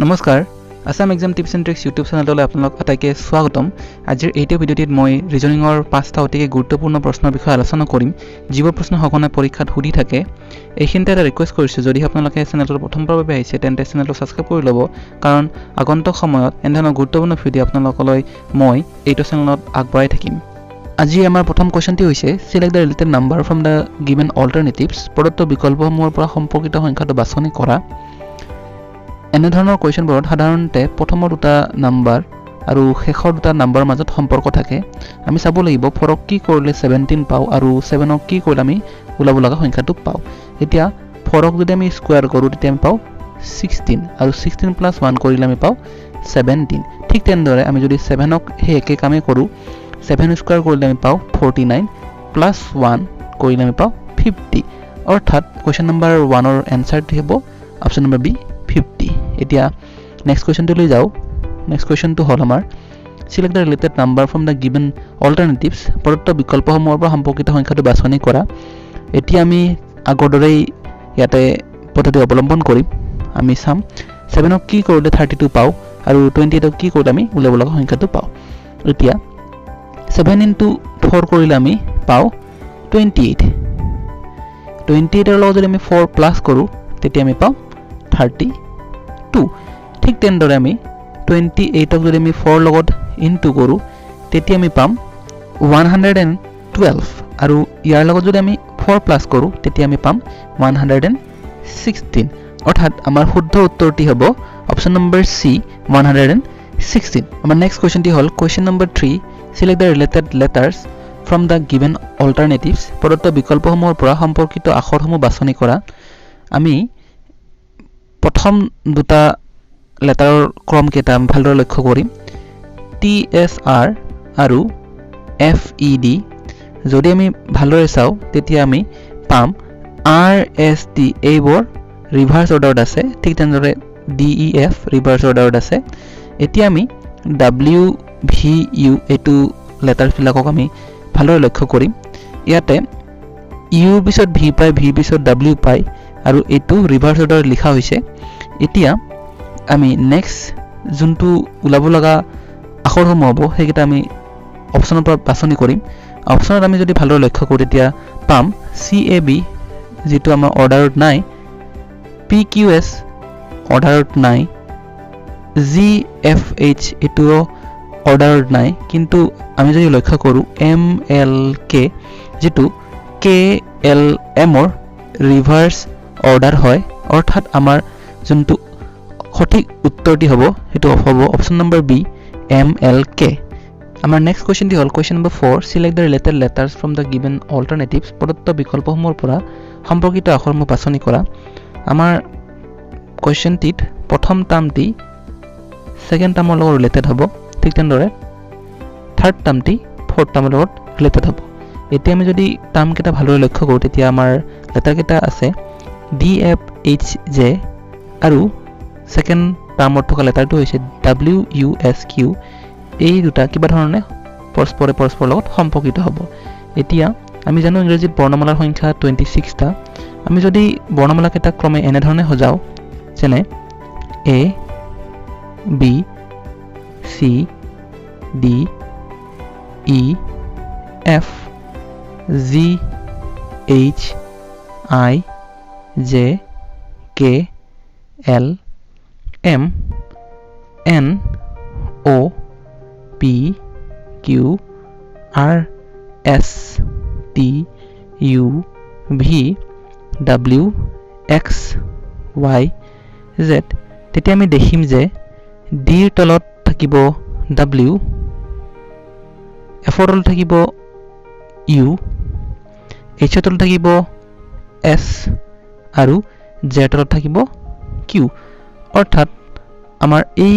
নমস্কাৰ Assam exam tips and tricks YouTube চেনেললৈ আপোনালোক আটাইকে স্বাগতম আজিৰ এইটো ভিডিঅ'টিত মই ৰিজনিঙৰ 5টা অতিকে গুৰুত্বপূৰ্ণ প্ৰশ্নৰ বিষয়ে আলোচনা কৰিম যিবোৰ প্ৰশ্ন সঘনাই পৰীক্ষাত সুধি থাকে এইখিনিতে এটা ৰিকুৱেষ্ট কৰিছোঁ যদি আপোনালোকে চেনেলটো প্ৰথমবাৰৰ বাবে আহিছে তেন্তে চেনেলটো ছাবস্ক্ৰাইব কৰি ল'ব কাৰণ আগন্তুক সময়ত এনেধৰণৰ গুৰুত্বপূৰ্ণ ভিডিঅ' আপোনালোকলৈ মই এইটো চেনেলত আগবঢ়াই থাকিম আজি আমাৰ প্ৰথম কোৱেশ্চনটি হৈছে select the related number from the given alternatives প্ৰদত্ত বিকল্পসমূহৰ পৰা সম্পৰ্কিত সংখ্যাটো বাছনি কৰা এনে ধৰণৰ কোৱেশ্চনবোৰত সাধাৰণতে প্ৰথমৰ দুটা নাম্বাৰ আৰু শেষৰ দুটা নাম্বাৰৰ মাজত সম্পৰ্ক থাকে আমি চাব লাগিব 4 ক কি কৰিলে 17 পাও আৰু 7 ক কি কৰিলে আমি ওলাব লগা সংখ্যাটো পাও এতিয়া 4 ক যদি আমি স্কয়াৰ কৰো তেতিয়া আমি পাও 16 আৰু 16 প্লাস 1 কৰিলে আমি পাও 17 ঠিক তেনেদৰে আমি যদি 7 ক হে একে কামে কৰো 7 স্কয়াৰ কৰিলে আমি পাও 49 প্লাস 1 কৰিলে আমি পাও 50 অৰ্থাৎ কোৱেশ্চন নম্বৰ 1 ৰ এনসাৰটো হ'ব অপচন নম্বৰ বি 50 এতিয়া নেক্সট কোৱেশ্চনটো লৈ যাও নেক্সট কোৱেশ্চনটো হল আমাৰ select the related number from the given alternatives প্ৰদত্ত বিকল্পসমূহৰ পৰা সম্পৰ্কিত সংখ্যাটো বাছনি কৰা এতিয়া আমি আগৰ দৰেই ইয়াতে পদ্ধতি অৱলম্বন কৰিম আমি চাম 7 ক কি কৰিলে 32 পাও আৰু 28 ক কি কৰিলে আমি ওলাব লগা সংখ্যাটো পাও এতিয়া 7 into 4 কৰিলে আমি পাও 28 28 ৰ লগত যদি আমি 4 প্লাস কৰো তেতিয়া আমি পাও 32 ঠিক তেনেদৰে আমি 28 ক যদি আমি 4 লগত ইনটু কৰো তেতিয়া আমি পাম 112 আৰু ইয়াৰ লগত যদি আমি 4 প্লাস কৰো তেতিয়া আমি পাম 116 অৰ্থাৎ আমাৰ শুদ্ধ উত্তৰটি হ'ব অপচন নম্বৰ সি 116 আমাৰ নেক্সট কোৱেশ্চনটি হল question number 3 select the related letters from the given alternatives প্ৰদত্ত বিকল্পসমূহৰ পৰা সম্পৰ্কিত আখৰসমূহ বাছনি কৰা আমি প্ৰথম দুটা লেটাৰৰ ক্ৰম কেইটা ভালদৰে লক্ষ্য কৰিম টি এছ আৰ আৰু এফ ই ডি যদি আমি ভালদৰে চাও তেতিয়া আমি পাম আৰ এছ টি এইবোৰ ৰিভাৰ্স অৰ্ডাৰত আছে ঠিক তেনেদৰে ডি ই এফ ৰিভাৰ্স অৰ্ডাৰত আছে এতিয়া আমি ডব্লিউ ভি ইউ এটো লেটাৰ বিলাকক আমি ভালদৰে লক্ষ্য কৰিম ইয়াতে ইউ পিছত ভি পাই ভি পিছত ডব্লিউ পাই আৰু এটো ৰিভাৰ্স অৰ্ডাৰত লিখা হৈছে এতিয়া আমি নেক্সট যোনটো ওলাব লগা আখৰসমূহ হ'ব সেইকেইটা আমি অপচনৰ পৰা বাছনি কৰিম অপচনত আমি যদি ভালদৰে লক্ষ্য কৰো তেতিয়া পাম চি এ বি যেটো আমাৰ অৰ্ডাৰত নাই পি কিউ এছ অৰ্ডাৰত নাই জি এফ এইচ এটো অৰ্ডাৰত নাই কিন্তু আমি যদি লক্ষ্য কৰো এম এল কে যেটো কে এল এম ৰ ৰিভাৰ্স অৰ্ডাৰ হয় অৰ্থাৎ আমাৰ যোনটো সঠিক উত্তৰটি হ'ব হেতু হ'ব option number B M L K আমাৰ নেক্সট কোৱেশ্চনটি হল question number 4 select the related letters from the given alternatives প্ৰদত্ত বিকল্পসমূহৰ পৰা সম্পৰ্কিত আখৰসমূহ বাছনি কৰা আমাৰ কোৱেশ্চনটিত প্ৰথম টাৰ্মটি সেকেন্ড টাৰ্মৰ লগত ৰিলেটেড হ'ব ঠিক তেনেদৰে থাৰ্ড টাৰ্মটি ফৰ্থ টাৰ্মৰ লগত ৰিলেটেড হ'ব এতিয়া আমি যদি টাৰ্ম কেইটা ভালদৰে লক্ষ্য কৰো তেতিয়া আমাৰ লেটাৰ কেইটা আছে ডি এফ এইচ জে আৰু সেকেন্ড টাৰ্মত থকা লেটাৰটো হৈছে ডব্লিউ ইউ এছ কিউ এই দুটা কিবা ধৰণে পৰস্পৰৰ লগত সম্পৰ্কিত হ'ব এতিয়া আমি জানো ইংৰাজীত বৰ্ণমালাৰ সংখ্যা 26 টা আমি যদি বৰ্ণমালা কেইটা ক্ৰমে এনে ধৰণে সজাও যেনে A B C D E F G H I J K L M N O P Q R S T U V W X Y Z তেতিয়া আমি দেখিম যে ডিৰ তলত থাকিব ডব্লিউ এফৰ তলত থাকিব ইউ এইচৰ তলত থাকিব এছ আৰু জেৰ তলত থাকিব কিউ অৰ্থাৎ আমাৰ এই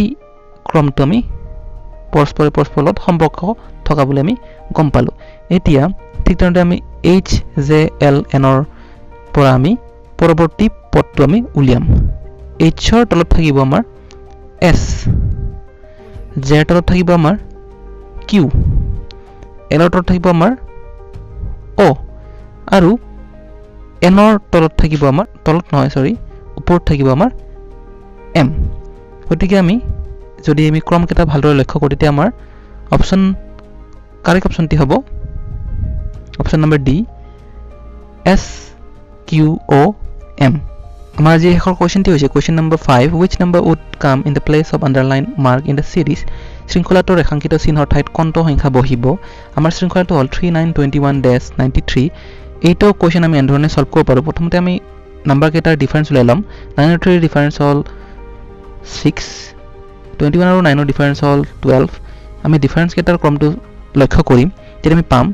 ক্ৰমটো আমি পৰস্পৰৰ লগত সম্পৰ্ক থকা বুলি আমি গম পালো এতিয়া ঠিক তেনেদৰে আমি এইচ জে এল এন ৰ পৰা আমি পৰৱৰ্তী পদটো আমি উলিয়াম এইচৰ তলত থাকিব আমাৰ এছ জেৰ তলত থাকিব আমাৰ কিউ এলৰ তলত থাকিব আমাৰ অ আৰু এনৰ তলত থাকিব আমাৰ তলত নহয় সৰি ওপৰত থাকিব আমাৰ এম গতিকে আমি যদি আমি ক্ৰমকেইটা ভালদৰে লক্ষ্য কৰোঁ তেতিয়া আমাৰ অপশ্যন কাৰেক্ট অপশ্যনটি হ'ব অপশ্যন নম্বৰ ডি SQOM আমাৰ যি শেষৰ কোৱেশ্যনটি হৈছে question number 5 which number would come in the place of underline mark in the series শৃংখলাটোৰ ৰেখাংকিত চিহ্নৰ ঠাইত কোনটো সংখ্যা বহিব আমাৰ শৃংখলাটো হ'ল 3921-93 এইটো কোৱেশ্যন আমি এনেধৰণে সলভ কৰিব পাৰোঁ প্ৰথমতে আমি নাম্বাৰ কেইটাৰ ডিফাৰেন্স উলাই লম 9 আৰু 3 ডিফাৰেন্স হ'ল 6 21 আৰু 9 ৰ ডিফাৰেন্স হ'ল 12 আমি ডিফাৰেন্স কেইটাৰ ক্ৰমটো লক্ষ্য কৰিম তেতিয়া আমি পাম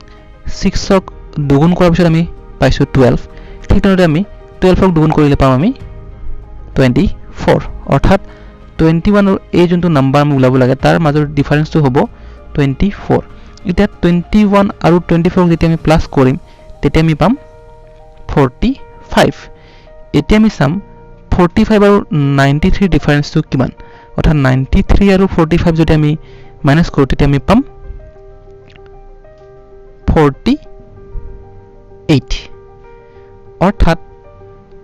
6 ক দুগুণ কৰাৰ পিছত আমি পাইছো 12 ঠিক তেনেদৰে আমি 12 ক দুগুণ কৰিলে পাম আমি 24 অৰ্থাৎ 21 ৰ এই যোনটো নাম্বাৰ আমি উলাব লাগে তাৰ মাজৰ ডিফাৰেন্সটো হ'ব 24 এটা 21 আৰু 24 ক যেতিয়া আমি প্লাস কৰিম তেতিয়া আমি পাম 45 এতিয়া আমি চাম 45 আৰু 93 ডিফাৰেন্সটো কিমান অৰ্থাৎ 93 আৰু 45 যদি আমি মাইনাস কৰো তেতিয়া আমি পাম 48 অৰ্থাৎ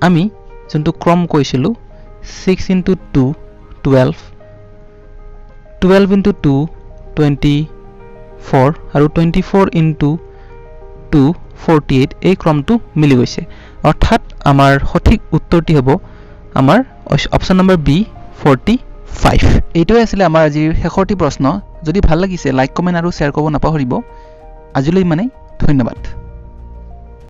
আমি যোনটো ক্ৰম কৈছিলো 6 into 2 12 12 into 2 24 আৰু 24 into 2 48 এই ক্ৰমটো মিলি গৈছে অৰ্থাৎ আমাৰ সঠিক উত্তৰটি হ'ব আমাৰ অপচন নম্বৰ বি 45 এইটোই আছিল আমাৰ আজিৰ শেষৰটি প্ৰশ্ন যদি ভাল লাগিছে লাইক কমেন্ট আৰু শেয়াৰ কৰিব নাপাহৰিব আজিলৈ মানে ধন্যবাদ